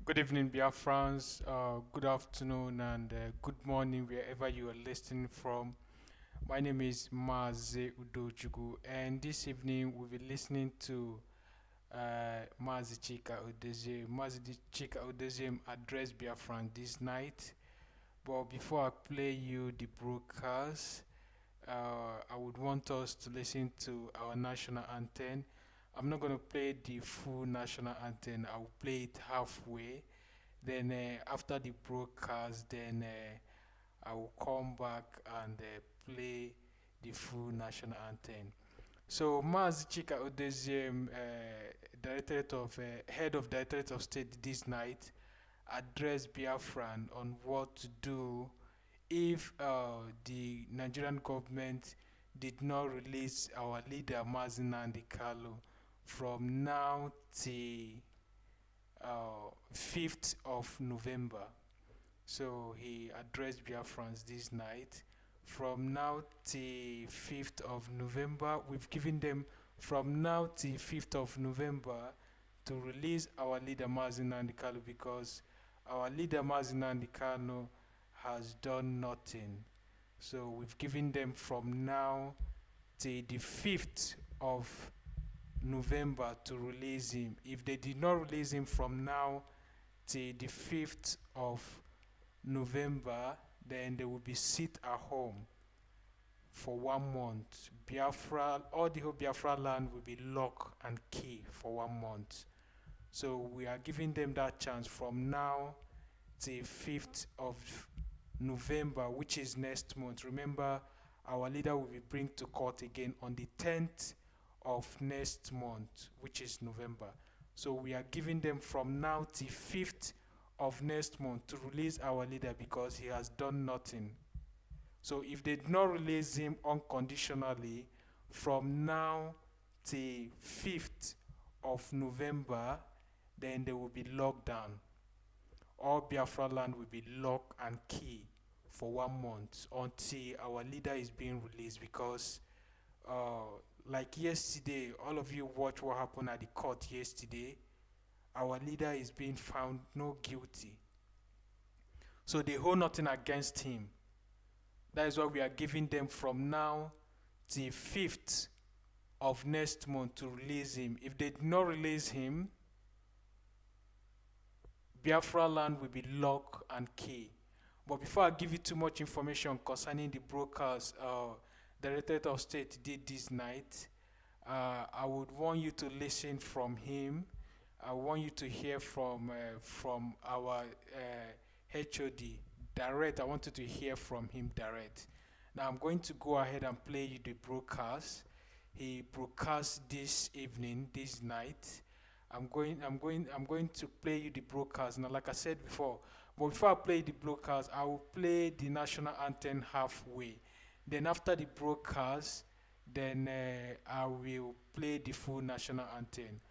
Good evening, Biafrans. Good afternoon and good morning, wherever you are listening from. My name is Mazi and this evening we'll be listening to Mazi Chika Edoziem Address Biafrans this night. But before I play you the broadcast, I would want us to listen to our national anthem. I'm not going to play the full national anthem. I'll play it halfway. Then after the broadcast, then I will come back and play the full national anthem. So Mazi Chika Edoziem, head of Directorate of State this night, addressed Biafran on what to do if the Nigerian government did not release our leader Nnamdi from now till 5th of November. So he addressed Biafrans this night. From now till 5th of November, we've given them from now till 5th of November to release our leader Nnamdi because our leader Nnamdi has done nothing. So we've given them from now till the 5th of November to release him. If they did not release him from now till the 5th of November, then they will be sit at home for 1 month. Biafra, all the whole Biafra land will be locked and key for 1 month. So we are giving them that chance from now till 5th of November, which is next month. Remember, our leader will be bring to court again on the 10th of next month, which is November. So we are giving them from now till 5th of next month to release our leader because he has done nothing. So if they did not release him unconditionally from now till 5th of November, then they will be locked down. All Biafra land will be locked and key for 1 month until our leader is being released because like yesterday, all of you watched what happened at the court yesterday. Our leader is being found no guilty. So they hold nothing against him. That is why we are giving them from now till 5th of next month to release him. If they do not release him, Biafra land will be locked and key. But before I give you too much information concerning the broadcast Directorate of State did this night, I would want you to listen from him. I want you to hear from our HOD direct. I want you to hear from him direct. Now I'm going to go ahead and play you the broadcast. He broadcast this evening, this night. I'm going to play you the broadcast. Now, like I said before, but before I play the broadcast, I will play the national anthem halfway. Then after the broadcast, then I will play the full national anthem.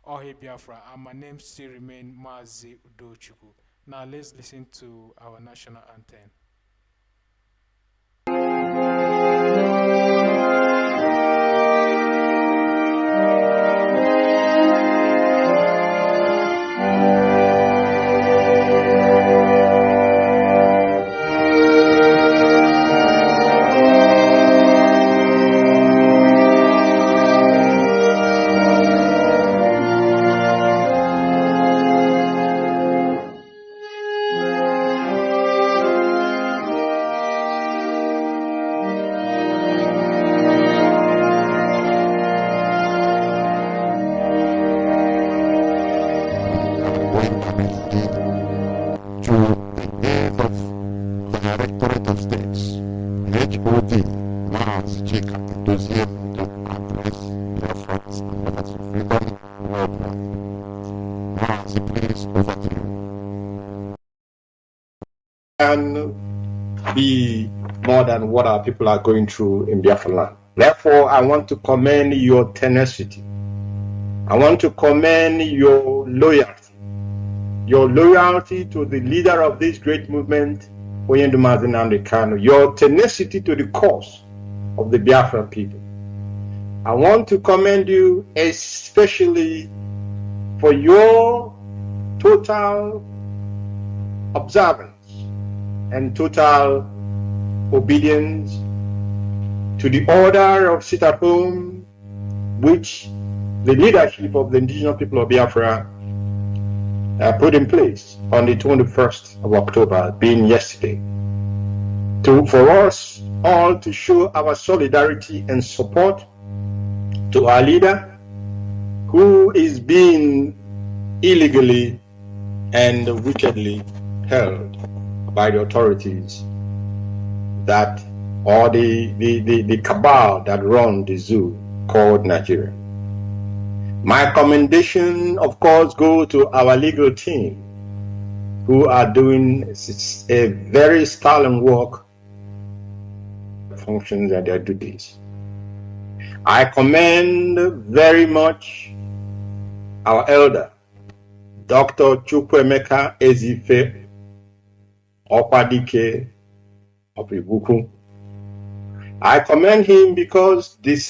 Oh, hey Biafra, and my name still remains Mazi Chika. Now let's listen to our national anthem. Directorate of States, HOD, Mazi Chika Edoziem Address, Biafrans and Lovers of Freedom worldwide. Mazi, please, over to you. Can be more than what our people are going through in Biafra land. Therefore, I want to commend your tenacity. I want to commend your loyalty to the leader of this great movement, Nnamdi Kanu, your tenacity to the cause of the Biafran people. I want to commend you especially for your total observance and total obedience to the order of sit at home, which the leadership of the indigenous people of Biafra put in place on the 21st of October, being yesterday, for us all to show our solidarity and support to our leader, who is being illegally and wickedly held by the authorities that, or the cabal that run the zoo called Nigeria. My commendation, of course, goes to our legal team, who are doing a very sterling work, functions and their duties. I commend very much our elder, Dr. Chukwuemeka Ezife Opadike of Ibuku. I commend him because this is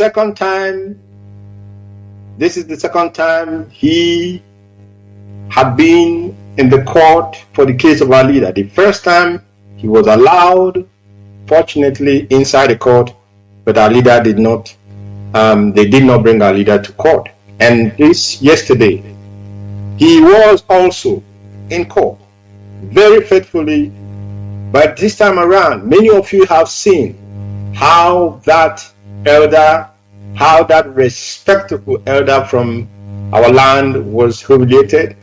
the second time he had been in the court for the case of our leader. The first time he was allowed, fortunately, inside the court, but our leader did not, they did not bring our leader to court. And this yesterday, he was also in court, very faithfully. But this time around, many of you have seen how that elder, how that respectable elder from our land was humiliated,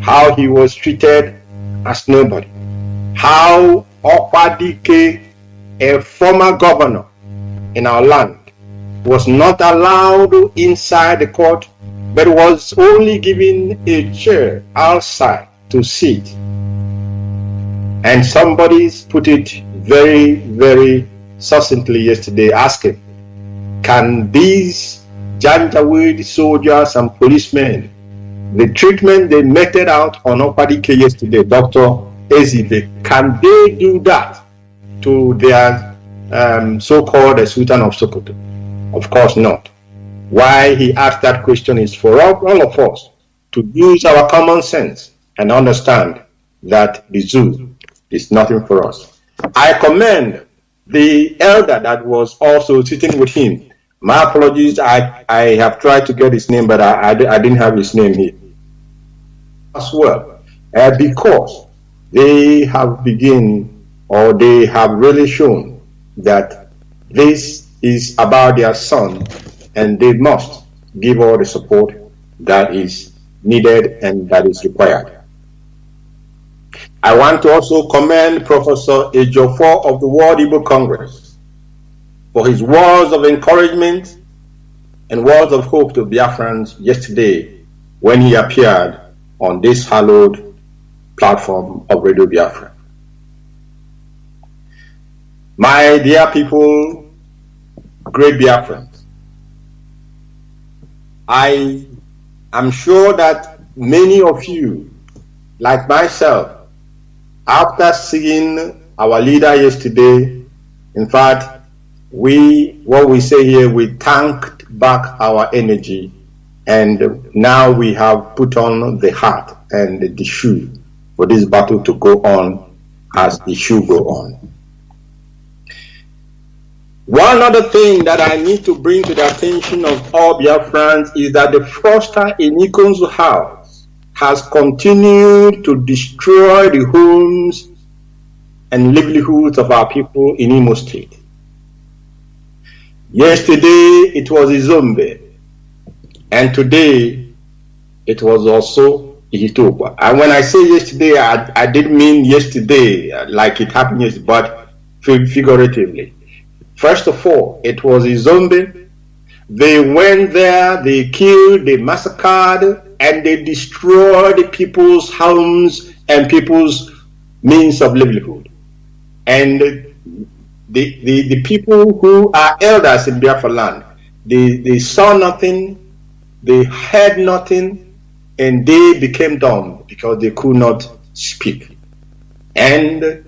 how he was treated as nobody, how Opadike, a former governor in our land, was not allowed inside the court, but was only given a chair outside to sit. And somebody put it very, very succinctly yesterday, asking, can these Janjaweed soldiers and policemen, the treatment they meted out on Opadike yesterday, Dr. Ezife, can they do that to their so-called Sultan of Sokoto? Of course not. Why he asked that question is for all of us to use our common sense and understand that the zoo is nothing for us. I commend the elder that was also sitting with him. My apologies, I have tried to get his name, but I didn't have his name here as well, because they have they have really shown that this is about their son, and they must give all the support that is needed and that is required. I want to also commend Professor Ejiofor of the World Igbo Congress for his words of encouragement and words of hope to Biafrans yesterday when he appeared on this hallowed platform of Radio Biafra. My dear people, great Biafrans, I am sure that many of you, like myself, after seeing our leader yesterday, in fact, what we say here, we tanked back our energy, and now we have put on the hat and the shoe for this battle to go on as the shoe go on. One other thing that I need to bring to the attention of all Biafrans is that the fraudster in Ikon's house has continued to destroy the homes and livelihoods of our people in Imo State. Yesterday it was Izombe, and today it was also Ihitopa. And when I say yesterday, I didn't mean yesterday like it happened yesterday, but figuratively. First of all, it was Izombe. They went there, they killed, they massacred, and they destroyed people's homes and people's means of livelihood. And the people who are elders in Biafra land, they saw nothing, they heard nothing, and they became dumb because they could not speak. And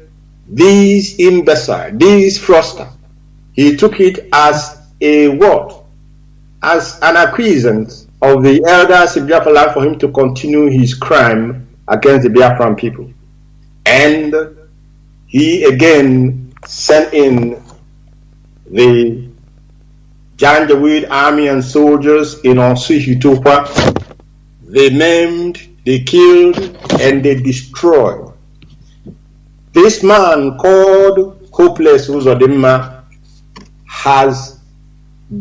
this imbecile, this fraudster, he took it as a word, as an acquiescence of the elders in Biafra land for him to continue his crime against the Biafran people. And he again sent in the Janjaweed army and soldiers in Ihitopa. They maimed, they killed, and they destroyed. This man called Hopeless Uzodimma has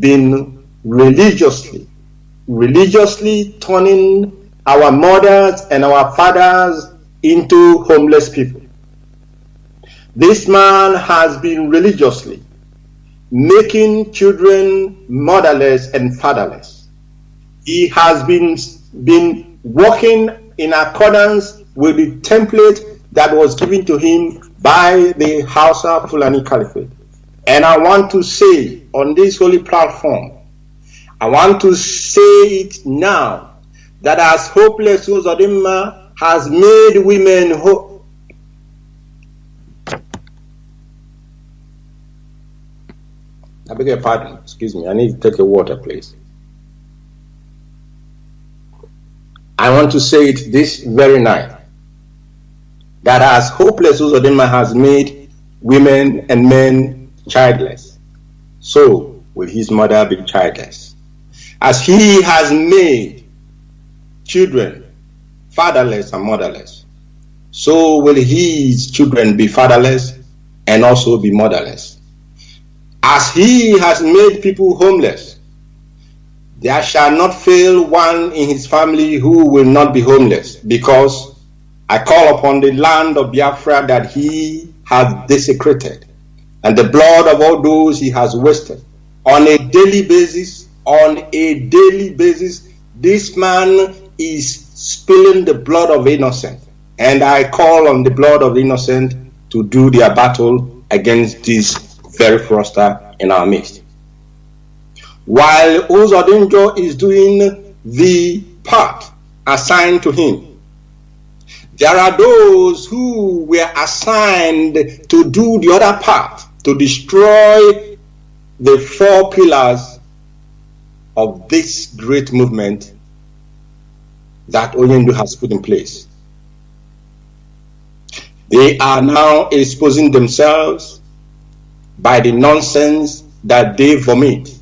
been religiously turning our mothers and our fathers into homeless people. This man has been religiously making children motherless and fatherless. He has been working in accordance with the template that was given to him by the Hausa Fulani Caliphate. And I want to say on this holy platform, I want to say it now, that as Hopeless Uzodimma has made women I beg your pardon, excuse me, I need to take a water, please. I want to say it this very night, that as Hopeless Uzodimma has made women and men childless, so will his mother be childless. As he has made children fatherless and motherless, so will his children be fatherless and also be motherless. As he has made people homeless, there shall not fail one in his family who will not be homeless, because I call upon the land of Biafra that he has desecrated, and the blood of all those he has wasted on a daily basis. This man is spilling the blood of innocent, and I call on the blood of innocent to do their battle against this very fraudster in our midst. While Uzodinjo is doing the part assigned to him, there are those who were assigned to do the other part, to destroy the four pillars of this great movement that Onyendu has put in place. They are now exposing themselves by the nonsense that they vomit.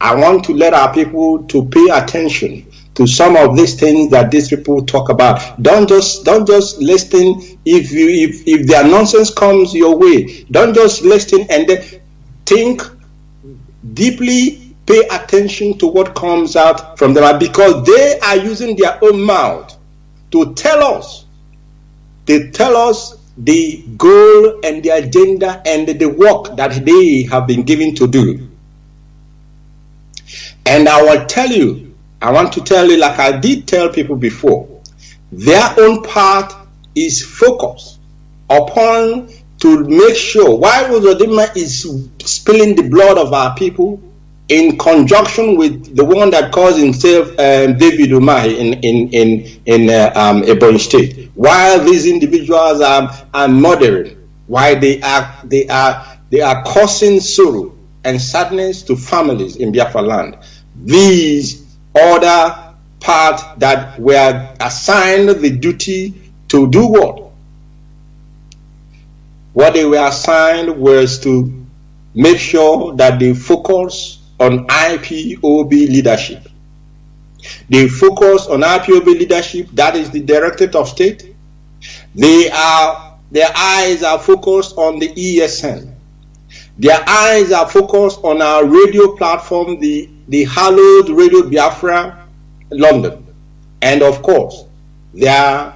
I want to let our people to pay attention to some of these things that these people talk about. Don't just listen if their nonsense comes your way. Don't just listen and then think deeply pay attention to what comes out from them, because they are using their own mouth to tell us. They tell us the goal and the agenda and the work that they have been given to do. And I want to tell you, like I did tell people before, their own part is focused upon to make sure while Uzodinma is spilling the blood of our people in conjunction with the one that calls himself David Umahi in Ebonyi State, while these individuals are murdering, while they are causing sorrow and sadness to families in Biafra land, these other part that were assigned the duty to do what? What they were assigned was to make sure that they focus on IPOB leadership. They focus on IPOB leadership, that is the Directorate of State. Their eyes are focused on the ESN. Their eyes are focused on our radio platform, the hallowed Radio Biafra, London. And of course, their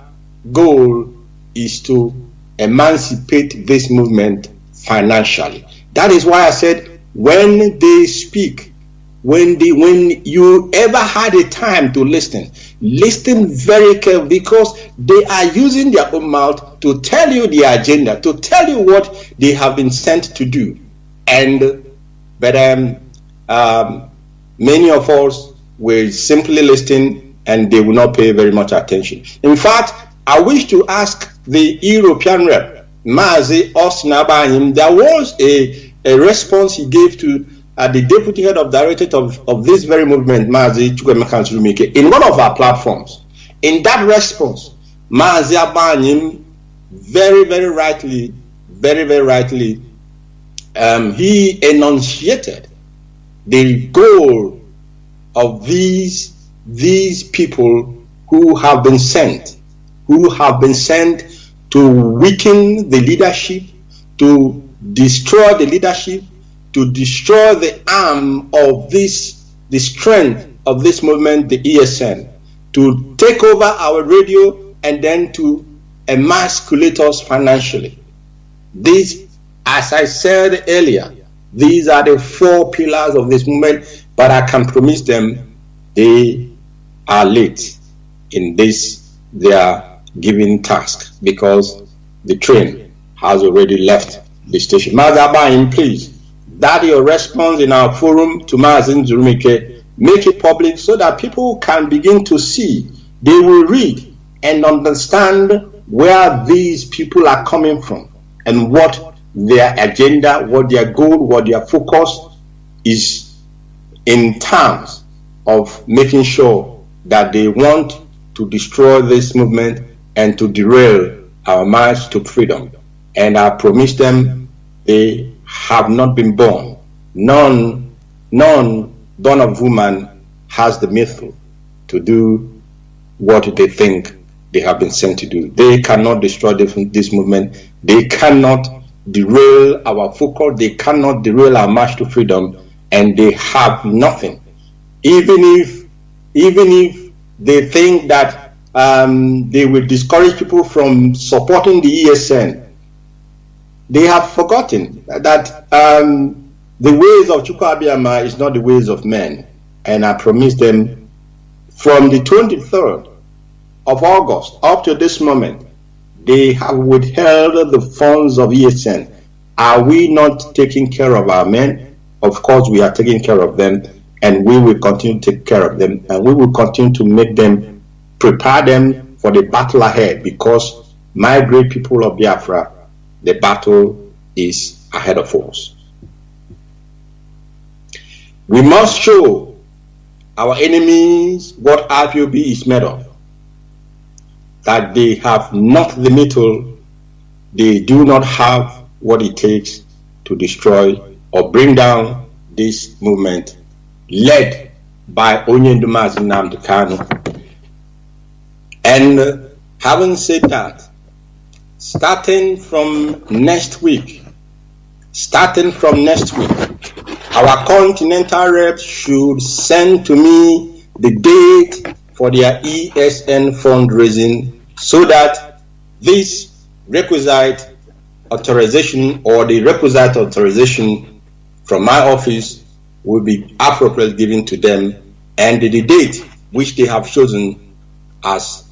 goal is to emancipate this movement financially. That is why I said, when they speak, when you ever had a time to listen very carefully, because they are using their own mouth to tell you the agenda, to tell you what they have been sent to do. But many of us will simply listen and they will not pay very much attention. In fact, I wish to ask the European rep, Mazi Chika, there was a response he gave to the deputy head of directorate of this very movement, Mazi Chika Edoziem, in one of our platforms. In that response, Mazi Chika very rightly, he enunciated the goal of these people who have been sent to weaken the leadership, to destroy the leadership, to destroy the arm of the strength of this movement, the ESN, to take over our radio and then to emasculate us financially. These, as I said earlier, these are the 4 pillars of this movement, but I can promise them they are late in this their given task, because the train has already left the station. Mazi, please, that your response in our forum to Mazi Chika, make it public so that people can begin to see. They will read and understand where these people are coming from and what their agenda, what their goal, what their focus is in terms of making sure that they want to destroy this movement and to derail our march to freedom. And I promise them they have not been born. None born of woman has the mettle to do what they think they have been sent to do. They cannot destroy this movement. They cannot derail our focus. They cannot derail our march to freedom, and they have nothing. Even if they think that they will discourage people from supporting the ESN, they have forgotten that the ways of Chukwu Abiyama is not the ways of men. And I promise them, from the 23rd of August up to this moment, they have withheld the funds of ESN. Are we not taking care of our men? Of course we are taking care of them, and we will continue to take care of them, and we will continue to make them, prepare them for the battle ahead, because my great people of Biafra, the battle is ahead of us. We must show our enemies what IPOB is made of, that they have not the mettle, they do not have what it takes to destroy or bring down this movement led by Onyendumazi Nnamdi Kanu. And having said that, starting from next week, Our continental reps should send to me the date for their ESN fundraising so that this requisite authorization or the requisite authorization from my office will be appropriately given to them, and the date which they have chosen as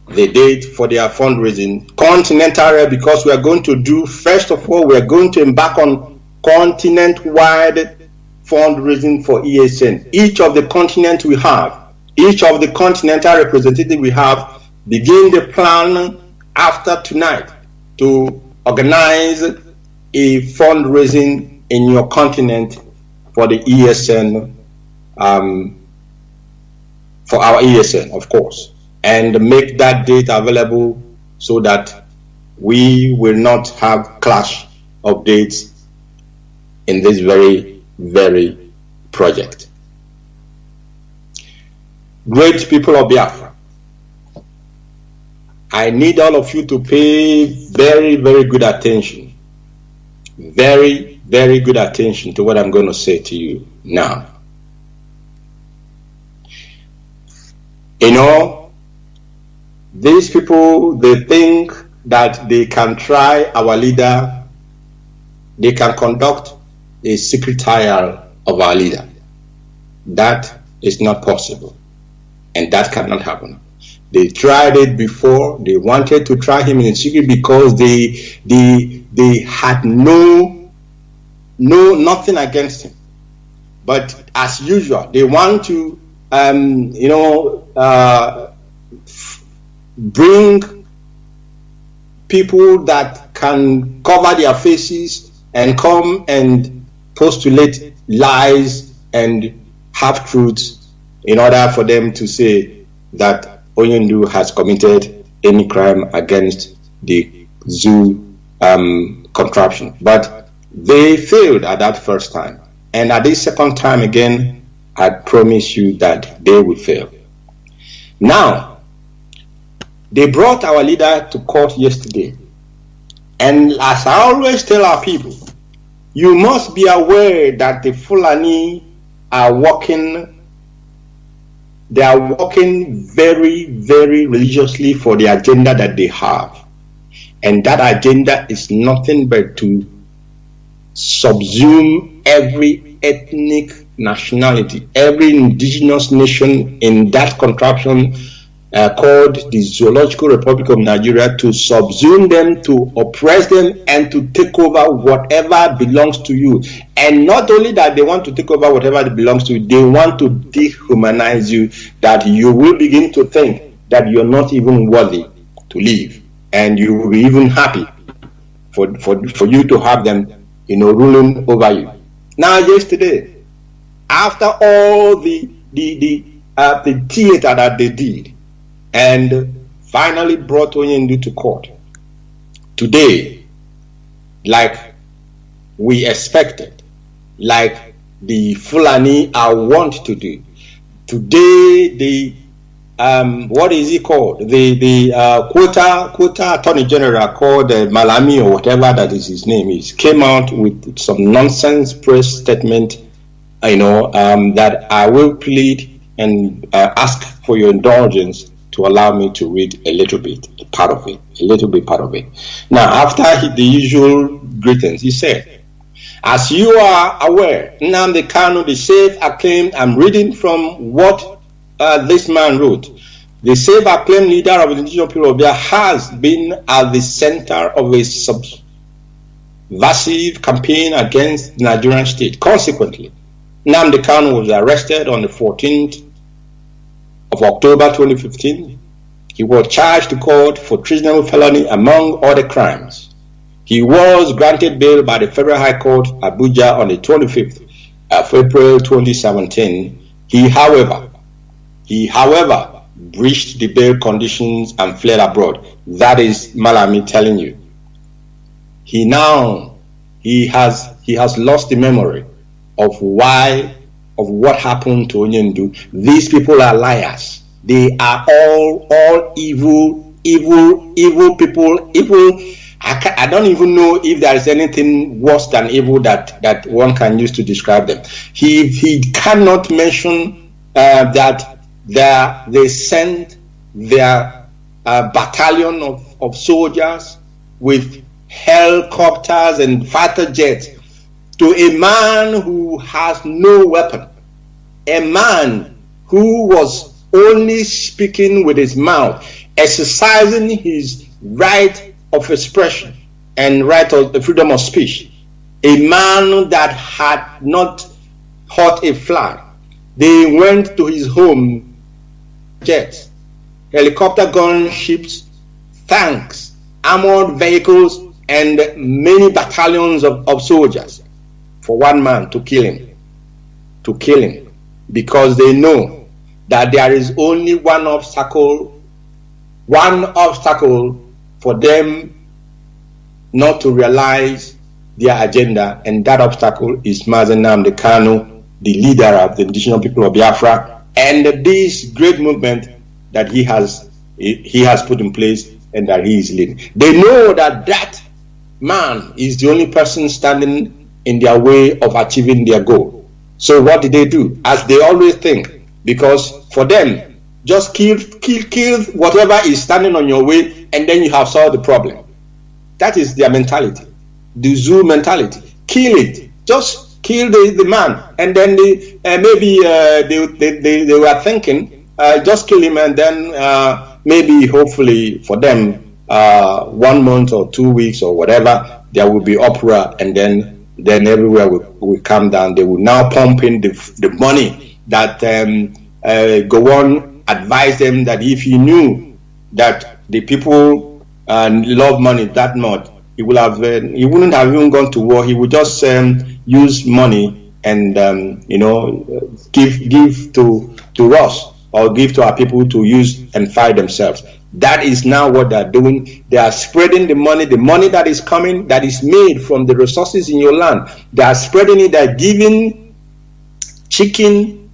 the date for their fundraising continental, because we are going to do, first of all, we are going to embark on continent-wide fundraising for ESN. Each of the continents we have, each of the continental representatives we have, begin the plan after tonight to organize a fundraising in your continent for the ESN, for our ESN, of course, and make that date available so that we will not have clash of dates in this very, very project. Great people of Biafra, I need all of you to pay very, very good attention. Very, very good attention to what I'm going to say to you now. You know, these people, they think that they can try our leader, they can conduct a secret trial of our leader. That is not possible, and that cannot happen. They tried it before. They wanted to try him in secret because they had nothing against him. But as usual, they want to bring people that can cover their faces and come and postulate lies and half-truths in order for them to say that Onyendu has committed any crime against the zoo contraption. But they failed at that first time. And at this second time again, I promise you that they will fail. Now, they brought our leader to court yesterday. And as I always tell our people, you must be aware that the Fulani are working. They are working very, very religiously for the agenda that they have. And that agenda is nothing but to subsume every ethnic nationality, every indigenous nation in that contraption called the Zoological Republic of Nigeria, to subsume them, to oppress them, and to take over whatever belongs to you. And not only that, they want to take over whatever belongs to you, they want to dehumanize you, that you will begin to think that you're not even worthy to live, and you will be even happy for you to have them, ruling over you. Now, yesterday, after all the theater that they did, and finally brought Onyendu to court, today, like we expected, like the Fulani are wont to do, today the what is he called? The quota attorney general called Malami, or whatever that is his name is, came out with some nonsense press statement, that I will plead and ask for your indulgence to allow me to read a little bit part of it. Now, after the usual greetings, he said, as you are aware, Nnamdi Kanu, the self-acclaimed, I'm reading from what this man wrote. The self-acclaimed leader of the indigenous people of Biafra has been at the center of a subversive campaign against the Nigerian state. Consequently, Nnamdi Kanu was arrested on the 14th of October 2015. He was charged to court for treasonable felony among other crimes. He was granted bail by the Federal High Court, Abuja, on the 25th of April 2017. He, however, breached the bail conditions and fled abroad. That is Malami telling you. He has lost the memory of what happened to Onyendu. These people are liars. They are all evil people, evil I don't even know if there is anything worse than evil that one can use to describe them. He cannot mention that they sent their battalion of soldiers with helicopters and fighter jets to a man who has no weapon, a man who was only speaking with his mouth, exercising his right of expression and right of the freedom of speech, a man that had not hurt a flag. They went to his home, jets, helicopter gunships, tanks, armored vehicles, and many battalions of soldiers for one man to kill him, because they know that there is only one obstacle for them not to realize their agenda, and that obstacle is Mazi Kanu, the leader of the indigenous people of Biafra, and this great movement that he has put in place and that he is leading. They know that man is the only person standing in their way of achieving their goal. So what did they do? As they always think, because for them, just kill whatever is standing on your way, and then you have solved the problem. That is their mentality, the zoo mentality. Kill it, just kill the man, and then they were thinking, just kill him, and then maybe hopefully for them 1 month or 2 weeks or whatever, there will be uproar, and then everywhere will calm down. They will now pump in the money that Gowon advised them that if he knew that the people love money that much, he wouldn't have even gone to war. He would just use money and give to us, or give to our people to use and fight themselves. That is now what they're doing. They are spreading the money that is coming, that is made from the resources in your land. They are spreading it. They're giving chicken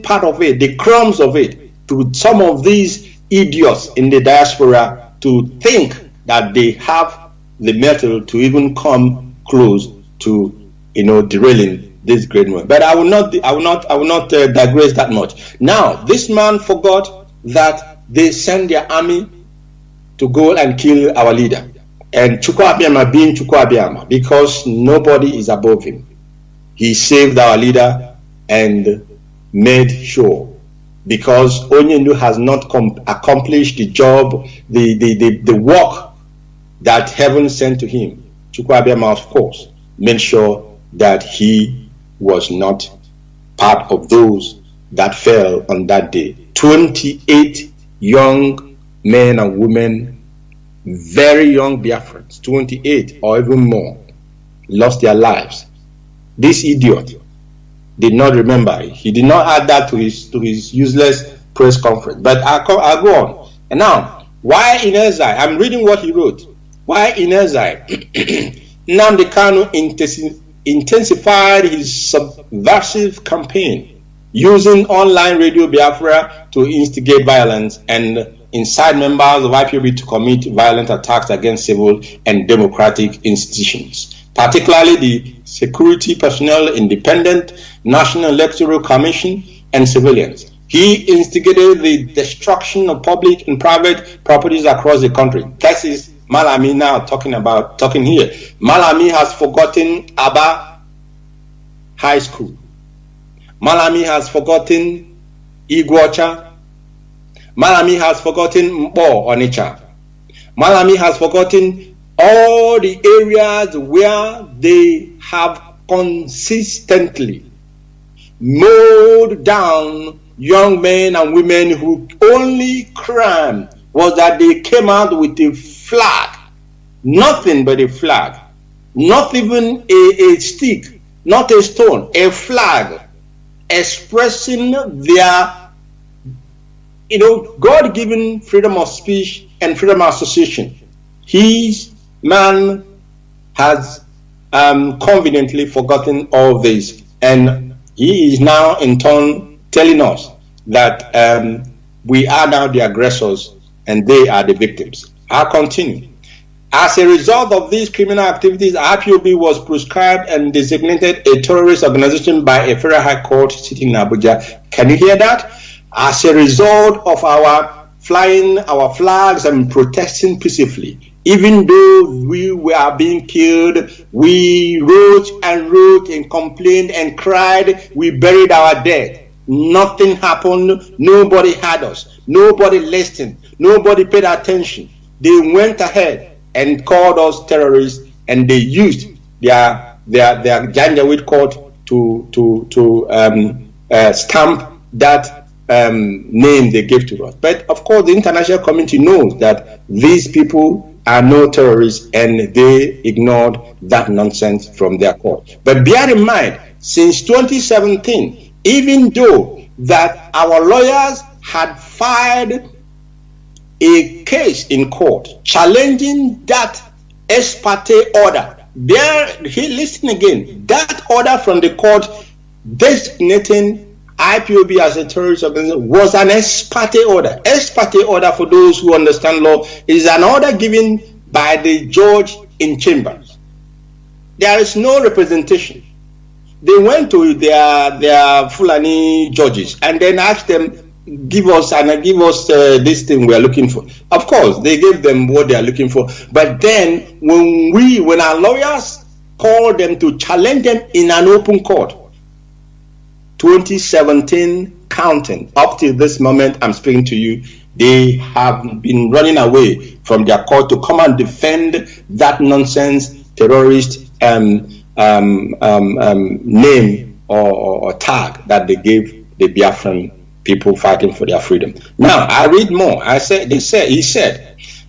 part of it, the crumbs of it, to some of these idiots in the diaspora to think that they have the mettle to even come close to derailing this great movement. But I will not digress that much. Now, this man forgot that they sent their army to go and kill our leader, and Chukwu Abiyama being Chukwu Abiyama, because nobody is above him, he saved our leader and made sure, because Onyendu has not accomplished the job, the work that heaven sent to him. Chukwu Abiyama, of course, made sure that he was not part of those that fell on that day. 28 young men and women, very young Biafrans, 28 or even more, lost their lives. This idiot did not remember it. He did not add that to his useless press conference. But I'll go on. And now, why in exile? I'm reading what he wrote. Why in exile? Nnamdi Kanu intensified his subversive campaign, using online Radio Biafra to instigate violence and incite members of IPOB to commit violent attacks against civil and democratic institutions, particularly the security personnel, independent National Electoral Commission, and civilians. He instigated the destruction of public and private properties across the country. That is Malami now talking here. Malami has forgotten Aba High School. Malami has forgotten Iguacha. Malami has forgotten Mpo Onitsha. Malami has forgotten all the areas where they have consistently mowed down young men and women whose only crime was that they came out with a flag, nothing but a flag, not even a stick, not a stone, a flag, expressing their God-given freedom of speech and freedom of association. His man has conveniently forgotten all this, and he is now in turn telling us that we are now the aggressors and they are the victims. I'll continue. As a result of these criminal activities, IPOB was proscribed and designated a terrorist organization by a federal high court sitting in Abuja. Can you hear that? As a result of our flying our flags and protesting peacefully, even though we were being killed, we wrote and complained and cried, we buried our dead. Nothing happened, nobody had us, nobody listened, nobody paid attention. They went ahead and called us terrorists, and they used their Janjaweed court to stamp that name they gave to us. But of course, the international community knows that these people are no terrorists, and they ignored that nonsense from their court. But bear in mind, since 2017, even though that our lawyers had filed a case in court challenging that ex parte order, listen again, that order from the court designating IPOB as a terrorist organization was an ex parte order. Ex parte order, for those who understand law, is an order given by the judge in chambers. There is no representation. They went to their Fulani judges and then asked them, give us this thing we are looking for. Of course, they gave them what they are looking for. But then when our lawyers called them to challenge them in an open court, 2017 counting, up till this moment I'm speaking to you, they have been running away from their court to come and defend that nonsense terrorist name or tag that they gave the Biafran people fighting for their freedom. Now I read more. He said,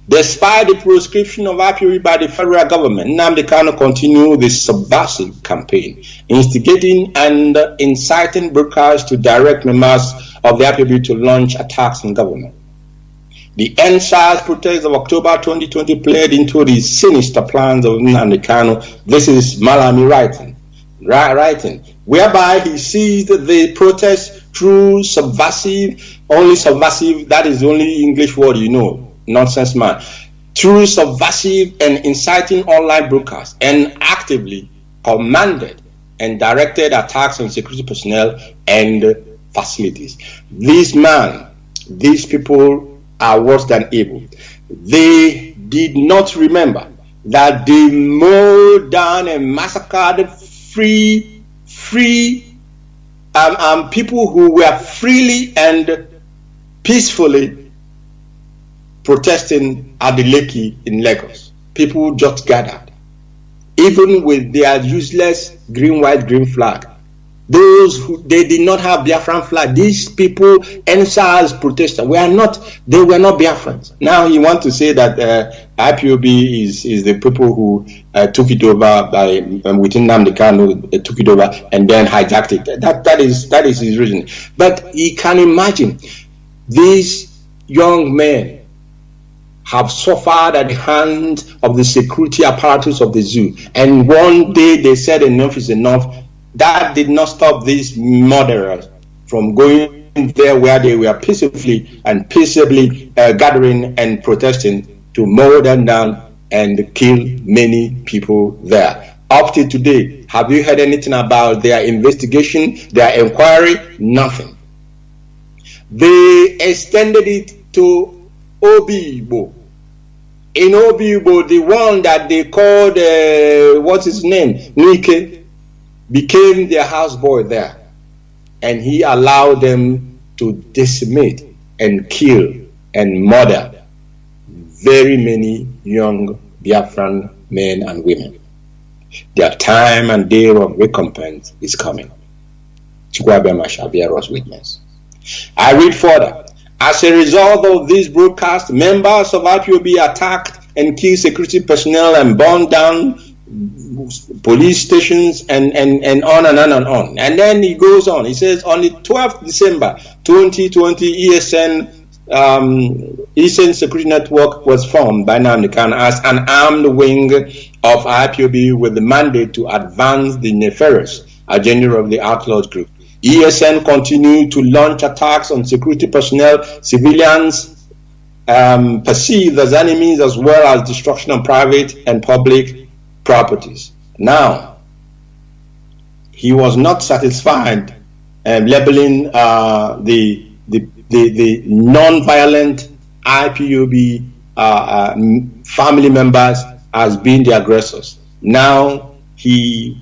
despite the proscription of IPOB by the federal government, Nnamdi Kanu continued the subversive campaign, instigating and inciting broadcasts to direct members of the IPOB to launch attacks on government. The NSAS protests of October 2020 played into the sinister plans of Nnamdi Kanu. This is Malami writing, whereby he seized the protest through subversive, that is the only English word you know, nonsense man, through subversive and inciting online broadcasts, and actively commanded and directed attacks on security personnel and facilities. These people are worse than evil. They did not remember that they mowed down and massacred people who were freely and peacefully protesting at the Lekki in Lagos. People just gathered, even with their useless green, white, green flag. Those who they did not have Biafran flag. These people, NSAS protesters, they were not Biafrans. Now he wants to say that IPOB is the people who took it over by within Nnamdi Kanu, took it over and then hijacked it. That is his reason. But he can imagine these young men have suffered at the hands of the security apparatus of the zoo, and one day they said enough is enough. That did not stop these murderers from going there where they were peacefully gathering and protesting to mow them down and kill many people there. Up to today, have you heard anything about their investigation, their inquiry? Nothing. They extended it to Obibo. In Obibo, the one that they called, what's his name? Nike, became their houseboy there, and he allowed them to decimate and kill and murder very many young Biafran men and women. Their time and day of recompense is coming. Chukwabema shall bear us witness. I read further. As a result of this broadcast, members of IPOB attacked and killed security personnel and burned down police stations and on and on and on. And then he goes on. He says, on the 12th December 2020, Eastern Security Network was formed by Nnamdi Kanu as an armed wing of IPOB with the mandate to advance the nefarious agenda of the outlaws group. ESN continued to launch attacks on security personnel, civilians, perceived as enemies, as well as destruction of private and public properties. Now, he was not satisfied labeling the non-violent IPOB family members as being the aggressors. Now he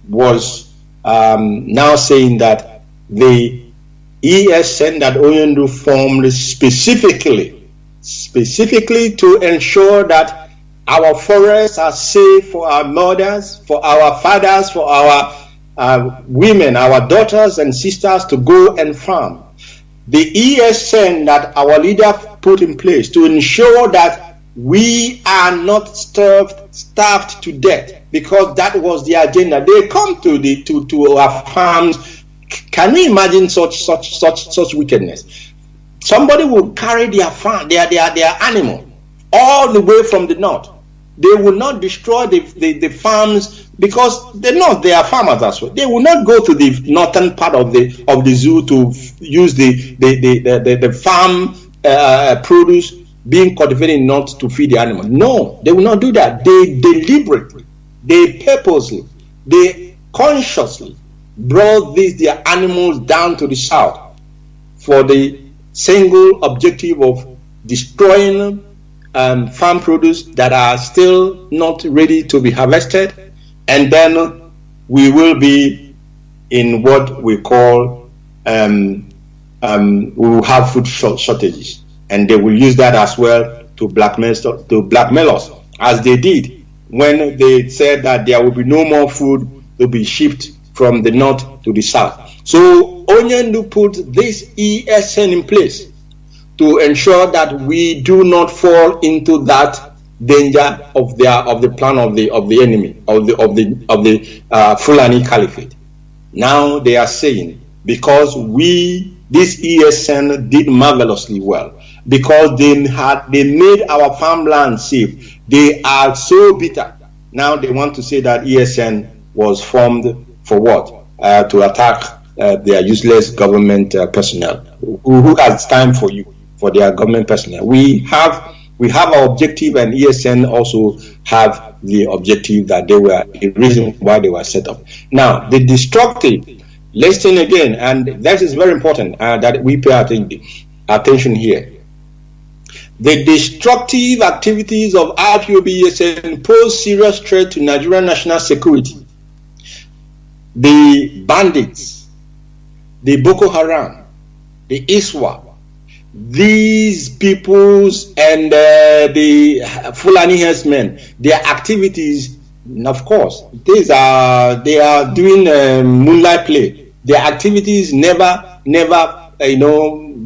was now saying that the ESN that Onyendu formed specifically to ensure that our forests are safe for our mothers, for our fathers, for our women, our daughters and sisters to go and farm. The ESN that our leader put in place to ensure that we are not starved to death, because that was the agenda. They come to our farms. Can you imagine such wickedness? Somebody will carry their farm, their animal, all the way from the north. They will not destroy the farms, because they are farmers as well. They will not go to the northern part of the zoo to use the farm produce being cultivated not to feed the animal. No, they will not do that. They deliberately, they purposely, they consciously brought their animals down to the south for the single objective of destroying farm produce that are still not ready to be harvested, and then we will be in what we call we will have food shortages, and they will use that as well to blackmail us, as they did when they said that there will be no more food to be shipped from the north to the south. So Onyendu put this ESN in place to ensure that we do not fall into that danger of the plan of the enemy, of the Fulani Caliphate. Now they are saying, because this ESN did marvelously well, because they made our farmland safe, they are so bitter. Now they want to say that ESN was formed for what? To attack their useless government personnel. Who has time for their government personnel? We have our objective, and ESN also have the objective that they were the reason why they were set up. Now, the destructive, listen again, and that is very important that we pay attention here. The destructive activities of IPOB ESN pose serious threat to Nigerian national security. The bandits, the Boko Haram, the ISWA, these peoples and the Fulani herdsmen, their activities, of course, they are doing moonlight play. Their activities never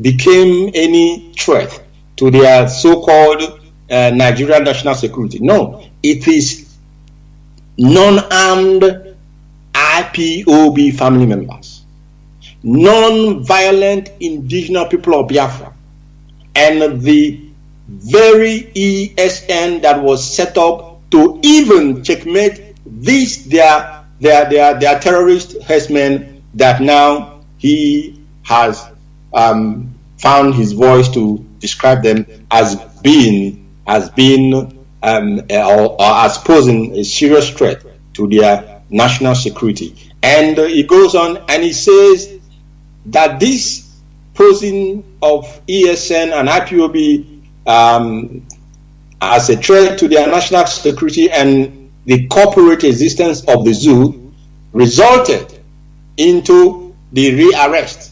became any threat to their so-called Nigerian national security. No, it is non-armed IPOB family members, non-violent indigenous people of Biafra, and the very ESN that was set up to even checkmate their terrorist herdsmen that now he has found his voice to describe them as being or as posing a serious threat to their national security. And he goes on and he says that this posing of ESN and IPOB as a threat to their national security and the corporate existence of the zoo resulted into the rearrest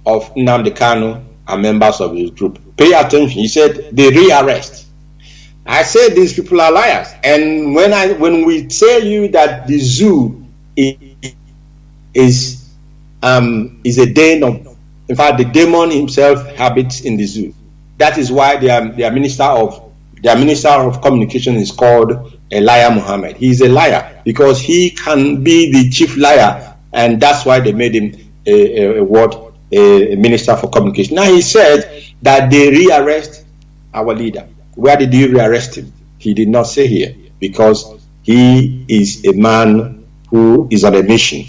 of Nnamdi Kanu and members of his group. Pay attention. He said the rearrest. I said these people are liars. And when we tell you that the zoo is a den of, in fact, the demon himself habits in the zoo. That is why their minister of communication is called a liar Muhammad. He's a liar because he can be the chief liar, and that's why they made him a minister for communication. Now he said that they rearrest our leader. Where did you rearrest him? He did not say here, because he is a man who is on a mission.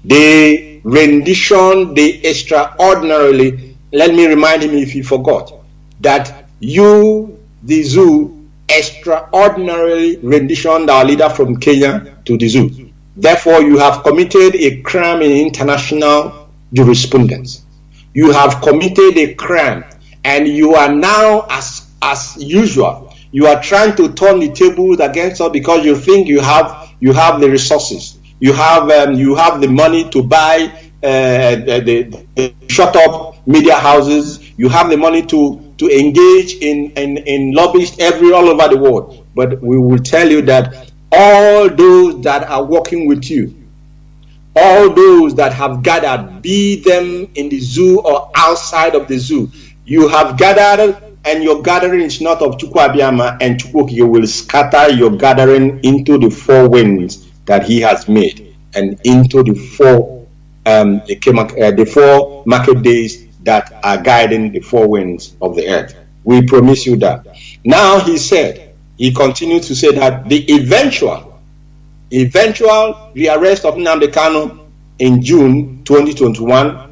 The rendition, the extraordinarily, let me remind him if he forgot, that You, the zoo, extraordinarily renditioned our leader from Kenya to the zoo. Therefore, you have committed a crime in international jurisprudence. You have committed a crime, and you are now, as usual, you are trying to turn the tables against us because you think you have the resources, you have the money to buy the shut up media houses, you have the money to engage in lobbyists all over the world. But we will tell you that all those that are working with you, all those that have gathered, be them in the zoo or outside of the zoo, you have gathered, and your gathering is not of Chukwu Abiyama, and Chukwu will scatter your gathering into the four winds that he has made, and into the four market days that are guiding the four winds of the earth. We promise you that. Now he continued to say that the eventual rearrest of Nnamdi Kanu in June 2021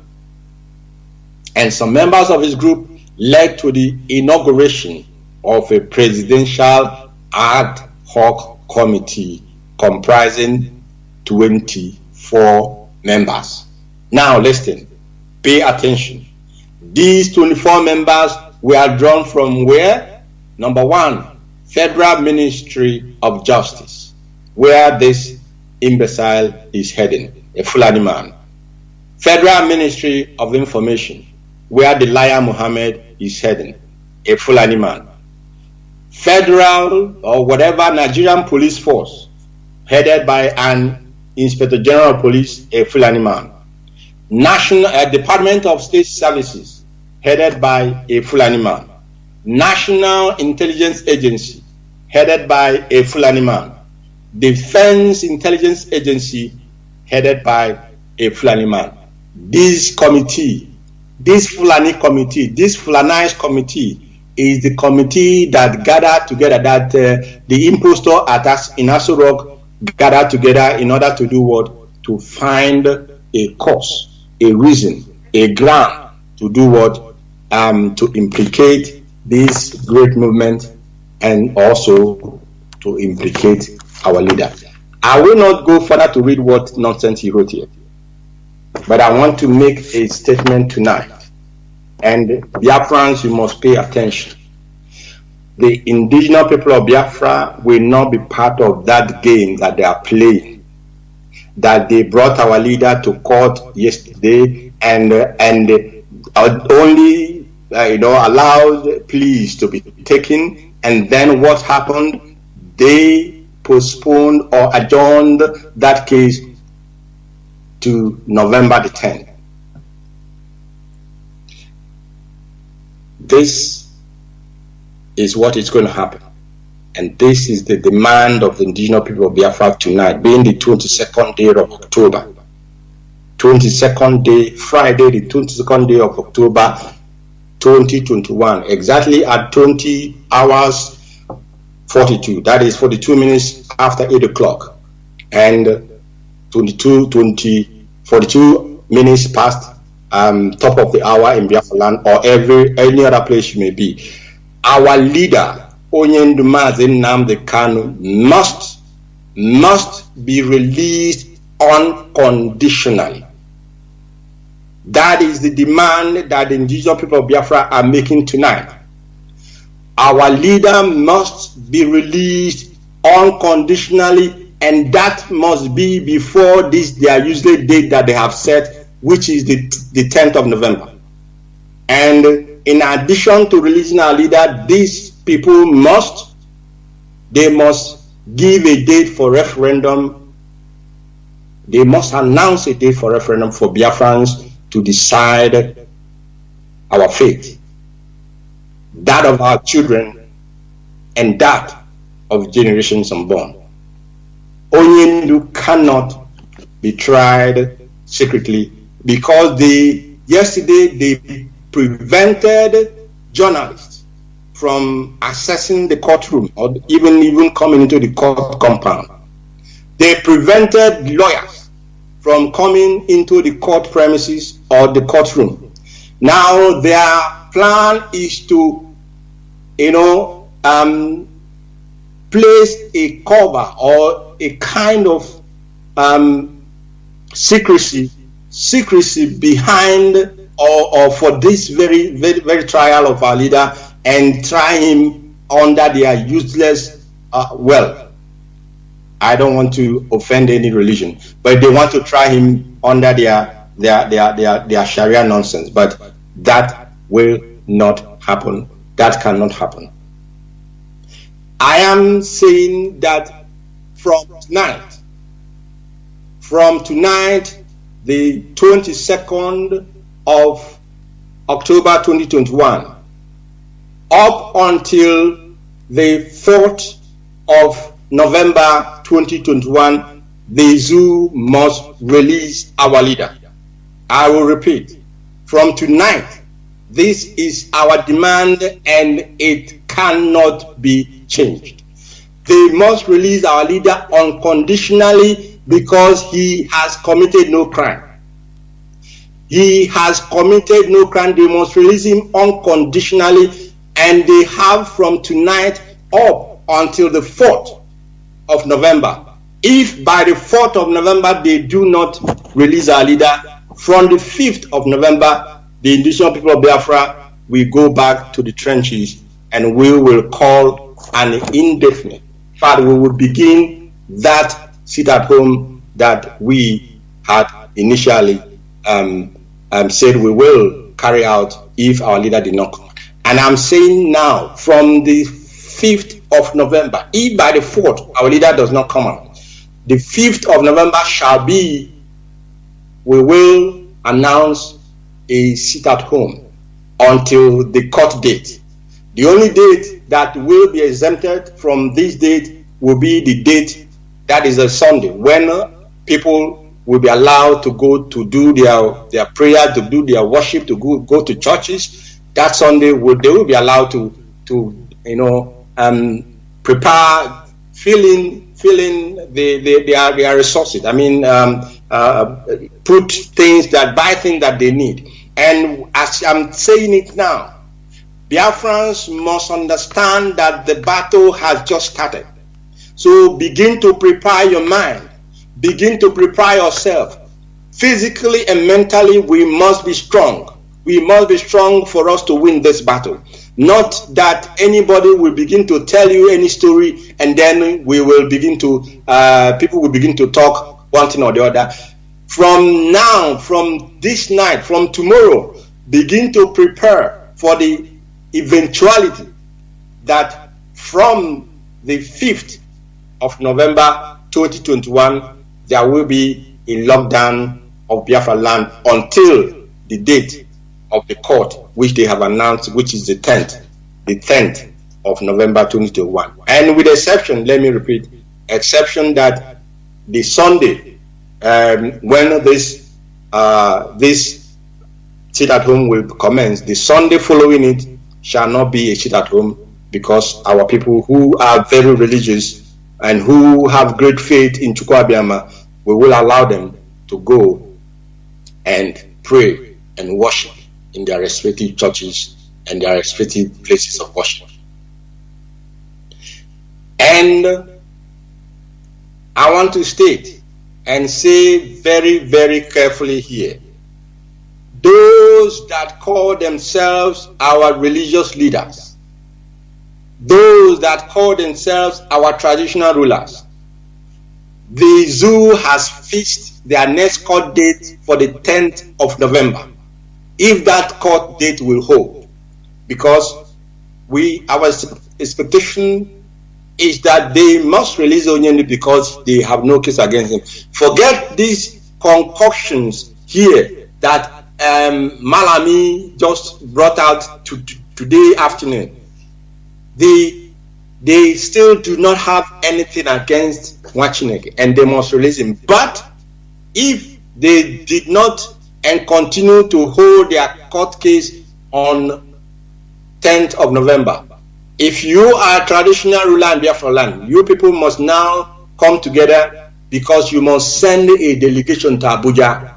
and some members of his group led to the inauguration of a presidential ad hoc committee comprising 24 members. Now listen, pay attention. These 24 members were drawn from where? Number one, Federal Ministry of Justice, where this imbecile is heading, a Fulani man. Federal Ministry of Information, where the liar Muhammad is heading, a Fulani man. Federal or whatever Nigerian police force, headed by an Inspector General of Police, a Fulani man. National Department of State Services, headed by a Fulani man. National Intelligence Agency, headed by a Fulani man. Defense Intelligence Agency, headed by a Fulani man. This committee, this Fulani committee, this Fulanized committee is the committee that gathered together, that the impostor in Aso Rock gathered together in order to do what? To find a cause, a reason, a ground to do what? To implicate this great movement and also to implicate our leader. I will not go further to read what nonsense he wrote here, but I want to make a statement tonight. And Biafrans, you must pay attention. The indigenous people of Biafra will not be part of that game that they are playing, that they brought our leader to court yesterday and only allowed pleas to be taken, and then what happened? They postponed or adjourned that case to November the 10th. This is what is going to happen, and this is the demand of the indigenous people of Biafra tonight, being the 22nd day of October, 22nd day, Friday, the 22nd day of October 2021, exactly at 20 hours 42, that is 42 minutes after 8 o'clock, and 42 minutes past top of the hour in Biafra land or any other place you may be. Our leader, Mazi Nnamdi Kanu, must be released unconditionally. That is the demand that the indigenous people of Biafra are making tonight. Our leader must be released unconditionally, and that must be before their usual date that they have set, which is the 10th of November. And in addition to releasing our leader, these people must give a date for referendum. They must announce a date for referendum for Biafrans to decide our fate, that of our children and that of generations unborn. Onyendu cannot be tried secretly because yesterday they prevented journalists from accessing the courtroom or even coming into the court compound. They prevented lawyers from coming into the court premises or the courtroom. Now their plan is to place a cover or a kind of secrecy behind or for this very trial of our leader and try him under their useless I don't want to offend any religion, but they want to try him under their Sharia nonsense. But that will not happen. That cannot happen. I am saying that from tonight, the 22nd of October 2021, up until the 4th of November 2021, the zoo must release our leader. I will repeat, from tonight, this is our demand and it cannot be changed. They must release our leader unconditionally because he has committed no crime. He has committed no crime. They must release him unconditionally, and they have from tonight up until the 4th of November. If by the 4th of November they do not release our leader, from the 5th of November, the indigenous people of Biafra will go back to the trenches and we will call an indefinite. In fact, we will begin that sit at home that we had initially said we will carry out if our leader did not come. And I'm saying now, from the 5th of November, if by the 4th our leader does not come out, the 5th of November shall be, we will announce a sit at home until the court date. The only date that will be exempted from this date will be the date that is a Sunday, when people will be allowed to go to do their prayer, to do their worship, to go to churches. That Sunday they will be allowed to prepare, fill in their resources. I mean, put things buy things that they need. And as I'm saying it now, Biafrans must understand that the battle has just started. So begin to prepare your mind. Begin to prepare yourself. Physically and mentally, we must be strong. We must be strong for us to win this battle. Not that anybody will begin to tell you any story and then we will begin to, people will begin to talk one thing or the other. From now, from this night, from tomorrow, begin to prepare for the eventuality that from the 5th of November 2021, there will be a lockdown of Biafra land until the date of the court, which they have announced, which is the 10th of November 2021. And with exception, let me repeat, exception that the Sunday, when this sit at home will commence, the Sunday following it shall not be a sit at home, because our people who are very religious and who have great faith in Chukwuabiama, we will allow them to go and pray and worship in their respective churches and their respective places of worship. And I want to state and say very, very carefully here, those that call themselves our religious leaders, those that call themselves our traditional rulers, the zoo has fixed their next court date for the 10th of November. If that court date will hold, because our expectation is that they must release Onyendi because they have no case against him. Forget these concoctions here that Malami just brought out today afternoon. They still do not have anything against Nwachineke, and they must release him. But if they did not and continue to hold their court case on 10th of November, if you are a traditional ruler in Biafra land, you people must now come together, because you must send a delegation to Abuja.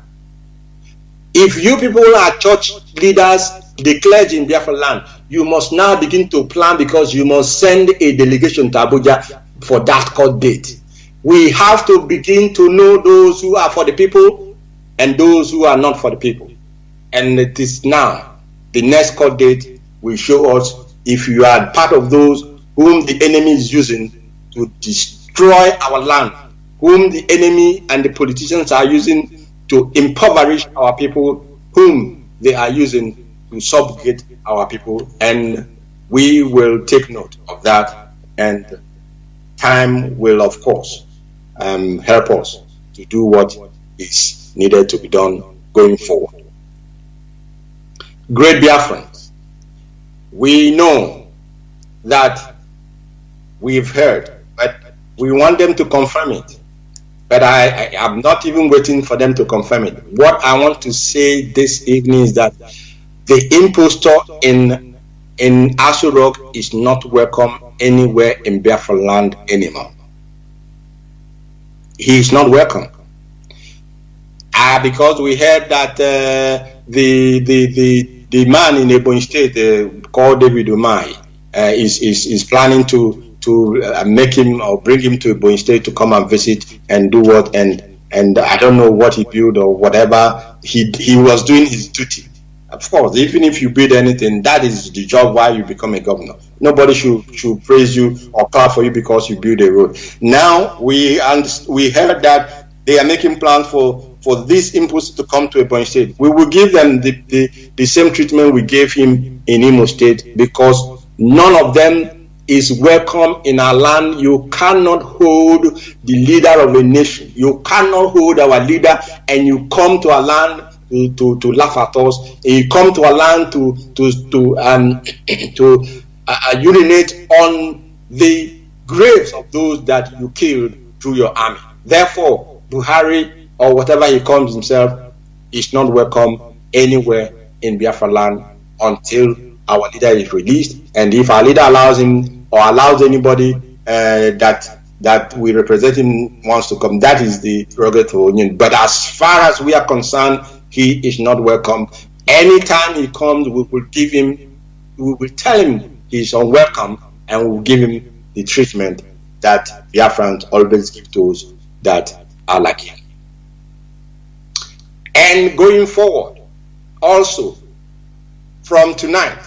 If you people are church leaders, declared in Biafra land, you must now begin to plan, because you must send a delegation to Abuja for that court date. We have to begin to know those who are for the people and those who are not for the people. And it is now, the next court date will show us if you are part of those whom the enemy is using to destroy our land, whom the enemy and the politicians are using to impoverish our people, whom they are using to subjugate our people. And we will take note of that, and time will, of course, help us to do what is needed to be done going forward. Great Biafrans, we know that we've heard, but we want them to confirm it. But I am not even waiting for them to confirm it. What I want to say this evening is that the impostor in Aso Rock is not welcome anywhere in Biafra land anymore. He is not welcome. Because we heard that the man in Ebonyi State called David Umahi is planning to make him or bring him to Ebonyi State to come and visit and do what, and I don't know what he built or whatever. He was doing his duty. Of course, even if you build anything, that is the job why you become a governor. Nobody should praise you or clap for you because you build a road. Now we heard that they are making plans for this impulse to come to Ebonyi State. We will give them the same treatment we gave him in Imo State, because none of them is welcome in our land. You cannot hold the leader of a nation. You cannot hold our leader, and you come to our land to laugh at us. You come to our land to urinate on the graves of those that you killed through your army. Therefore, Buhari, or whatever he calls himself, is not welcome anywhere in Biafra land until our leader is released. And if our leader allows him or allows anybody that we represent him wants to come, that is the prerogative of union. But as far as we are concerned, he is not welcome. Anytime he comes, we will tell him he is unwelcome, and we will give him the treatment that Biafrans always give to those that are like him. And going forward, also, from tonight,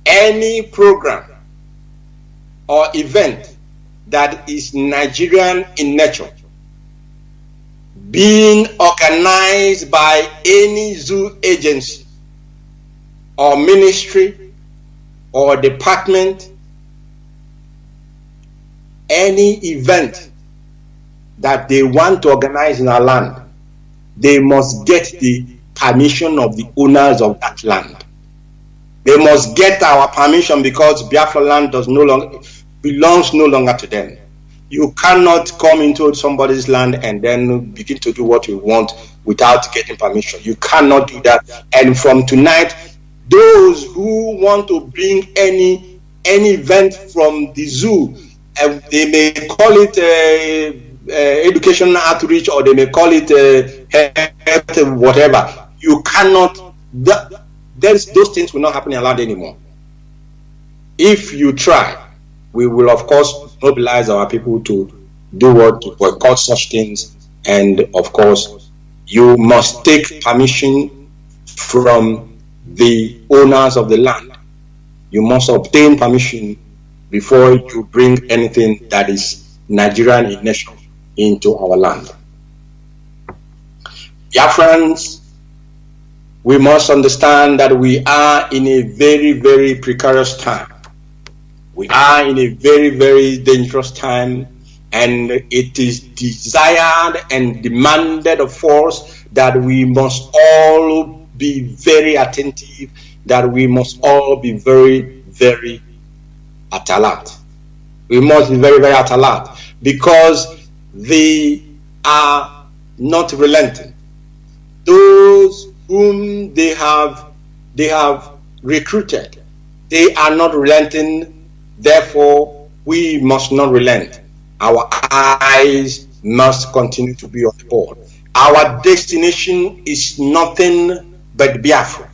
any program or event that is Nigerian in nature, being organized by any zoo agency or ministry or department, any event that they want to organize in our land, they must get the permission of the owners of that land. They must get our permission, because Biafra land belongs no longer to them. You cannot come into somebody's land and then begin to do what you want without getting permission. You cannot do that. And from tonight, those who want to bring any event from the zoo, they may call it educational outreach, or they may call it health, whatever. You cannot. Those things will not happen in our land anymore. If you try, we will of course mobilize our people to do what, to boycott such things. And of course, you must take permission from the owners of the land. You must obtain permission before you bring anything that is Nigerian in nature into our land. Biafrans, we must understand that we are in a very, very precarious time. We are in a very, very dangerous time, and it is desired and demanded of us that we must all be very attentive, that we must all be very, very at alert. We must be very, very at alert, because they are not relenting. Those whom they have recruited, they are not relenting. Therefore, we must not relent. Our eyes must continue to be on the board. Our destination is nothing but Biafra.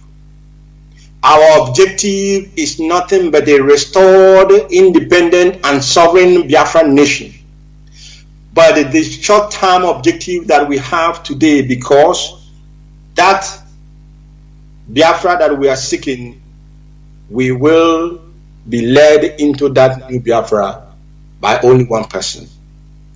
Our objective is nothing but a restored, independent, and sovereign Biafran nation. But the short-term objective that we have today, because that Biafra that we are seeking, we will be led into that new Biafra by only one person,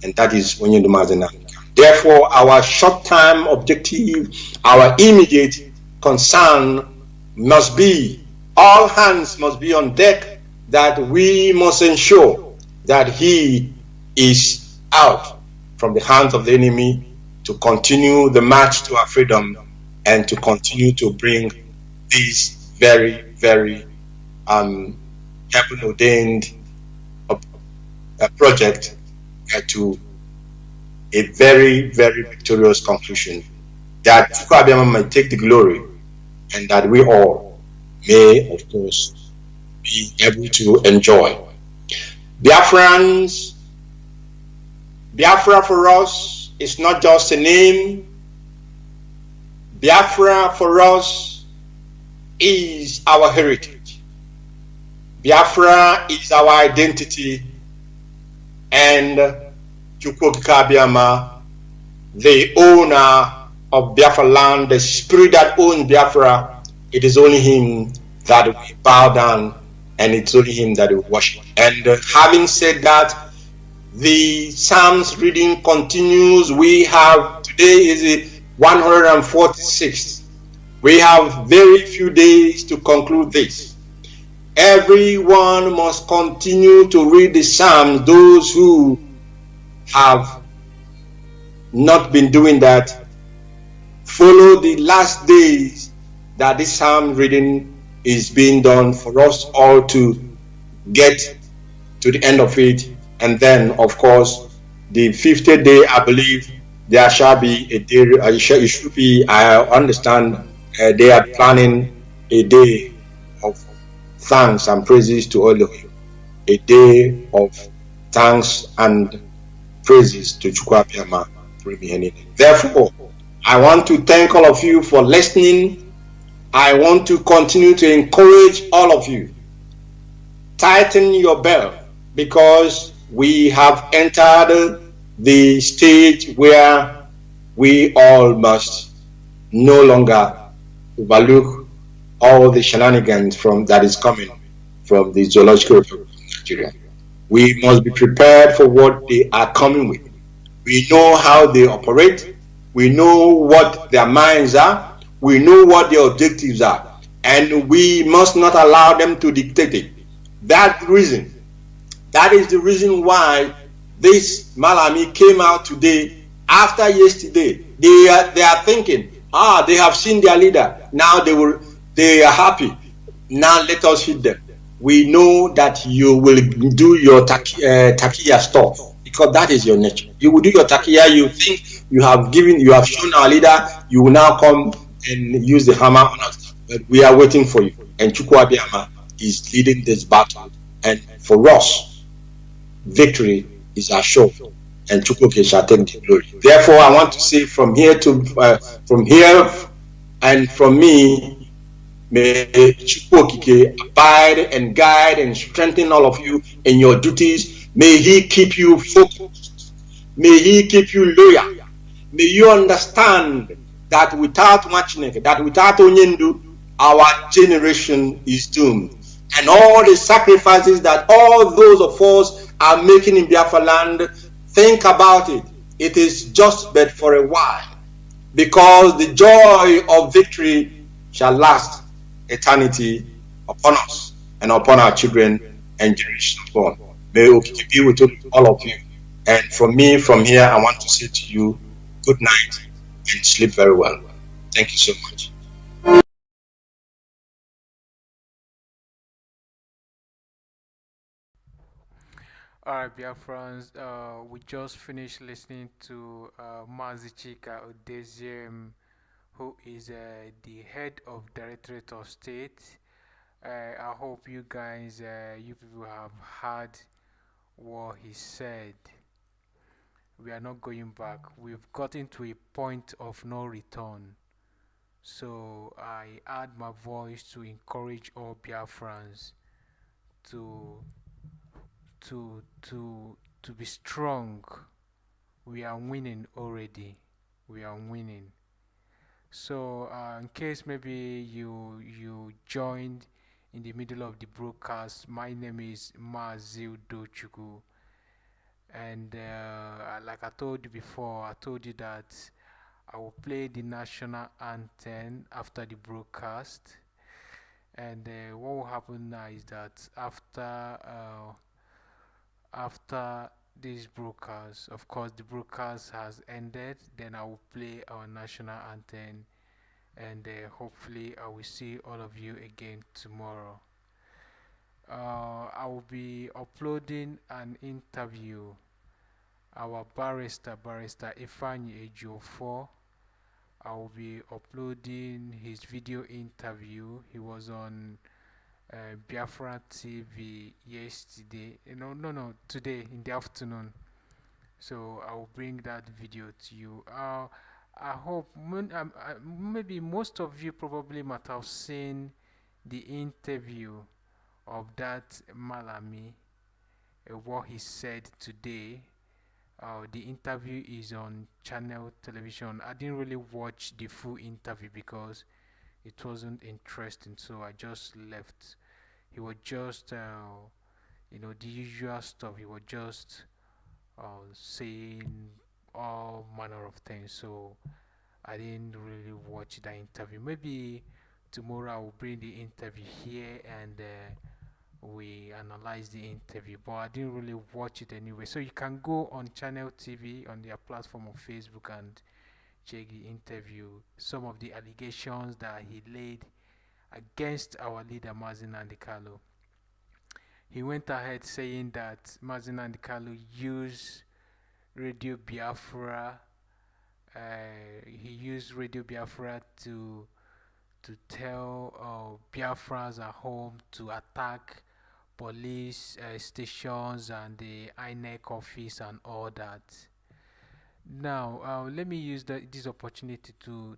and that is Nnamdi. Therefore, our short-term objective, our immediate concern must be, all hands must be on deck, that we must ensure that he is out from the hands of the enemy to continue the march to our freedom and to continue to bring this very, very heaven-ordained project to a very, very victorious conclusion, that Chukwu Abiyama might take the glory and that we all may, of course, be able to enjoy. Biafrans, Biafra for us is not just a name. Biafra for us is our heritage. Biafra is our identity, and Chukwu Abiyama, the owner of Biafra land, the spirit that owns Biafra, it is only him that we bow down, and it's only him that we worship. And having said that, the Psalms reading continues. We have, today is the 146th. We have very few days to conclude this. Everyone must continue to read the Psalms. Those who have not been doing that, follow the last days that this Psalm reading is being done, for us all to get to the end of it. And then, of course, the 50th day, I believe there shall be a day, it should be, I understand, they are planning a day of thanks and praises to all of you. A day of thanks and praises to Chukwu Abiyama. Therefore, I want to thank all of you for listening. I want to continue to encourage all of you. Tighten your belt, because we have entered the stage where we all must no longer overlook all the shenanigans that is coming from the Zoological Republic of Nigeria. We must be prepared for what they are coming with. We know how they operate. We know what their minds are. We know what their objectives are. And we must not allow them to dictate it. That is the reason why this Malami came out today after yesterday. They are thinking, they have seen their leader. Now they are happy. Now let us hit them. We know that you will do your takiya stuff, because that is your nature. You will do your takiya. You think you have shown our leader. You will now come and use the hammer on us. But we are waiting for you. And Chukwu Abiyama is leading this battle. And for us, victory is assured, and Chukwu shall take the glory. Therefore, I want to say from here and from me, may Chukwu abide and guide and strengthen all of you in your duties. May he keep you focused. May he keep you loyal. May you understand that without Machineke, that without Onyendu, our generation is doomed. And all the sacrifices that all those of us are making in Biafra land, think about it. It is just but for a while, because the joy of victory shall last eternity upon us and upon our children and generations born. May Okiki be with all of you. And from me, from here, I want to say to you, good night and sleep very well. Thank you so much. Alright, Biafrans, we just finished listening to Mazi Chika Edoziem, who is the head of Directorate of State. I hope you guys, you people have heard what he said. We are not going back. We've gotten to a point of no return. So I add my voice to encourage all Biafrans to to be strong. We are winning already. We are winning. So in case maybe you joined in the middle of the broadcast, my name is Mazi Chika, and like I told you before, I told you that I will play the national anthem after the broadcast. And what will happen now is that after this broadcast, of course, the broadcast has ended. Then I will play our national anthem, and hopefully, I will see all of you again tomorrow. I will be uploading an interview. Our barrister Ifeanyi Ejiofor. I will be uploading his video interview. He was on Biafra TV yesterday. No, today in the afternoon. So I will bring that video to you. I hope maybe most of you probably might have seen the interview of that Malami, what he said today. The interview is on channel television. I didn't really watch the full interview because it wasn't interesting, so I just left. He was just, the usual stuff. He was just saying all manner of things, so I didn't really watch the interview. Maybe tomorrow I will bring the interview here and we analyze the interview, but I didn't really watch it anyway. So you can go on channel TV on their platform of Facebook and check the interview. Some of the allegations that he laid against our leader Mazi Chika. He went ahead saying that Mazi Chika used Radio Biafra. He used Radio Biafra to tell Biafrans at home to attack police stations and the INEC office and all that. Now, let me use this opportunity to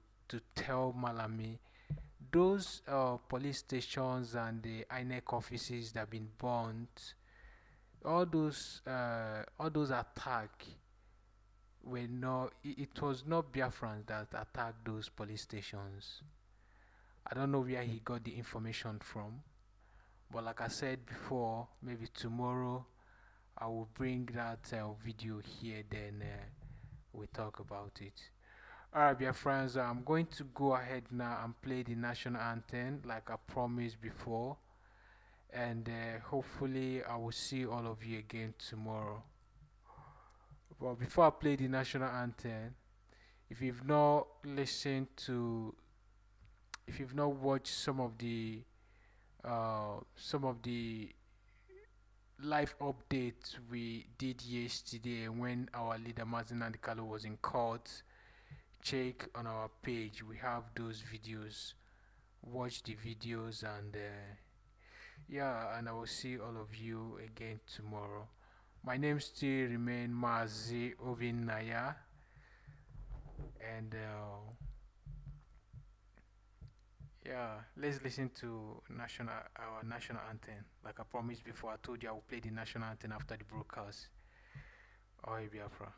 tell Malami, those police stations and the INEC offices that have been burnt, all those attacks were not. It was not Biafrans that attacked those police stations. I don't know where he got the information from. But like I said before, maybe tomorrow I will bring that video here, then we talk about it. Alright, dear friends, I'm going to go ahead now and play the national anthem like I promised before, and hopefully I will see all of you again tomorrow. But before I play the national anthem, if you've not listened to, if you've not watched some of the live updates we did yesterday when our leader Mazi Chika was in court, check on our page. We have those videos. Watch the videos, and and I will see all of you again tomorrow. My name still remain Mazi Naya, and let's listen to our national anthem. Like I promised before, I told you I will play the national anthem after the broadcast. Oh, Biafra.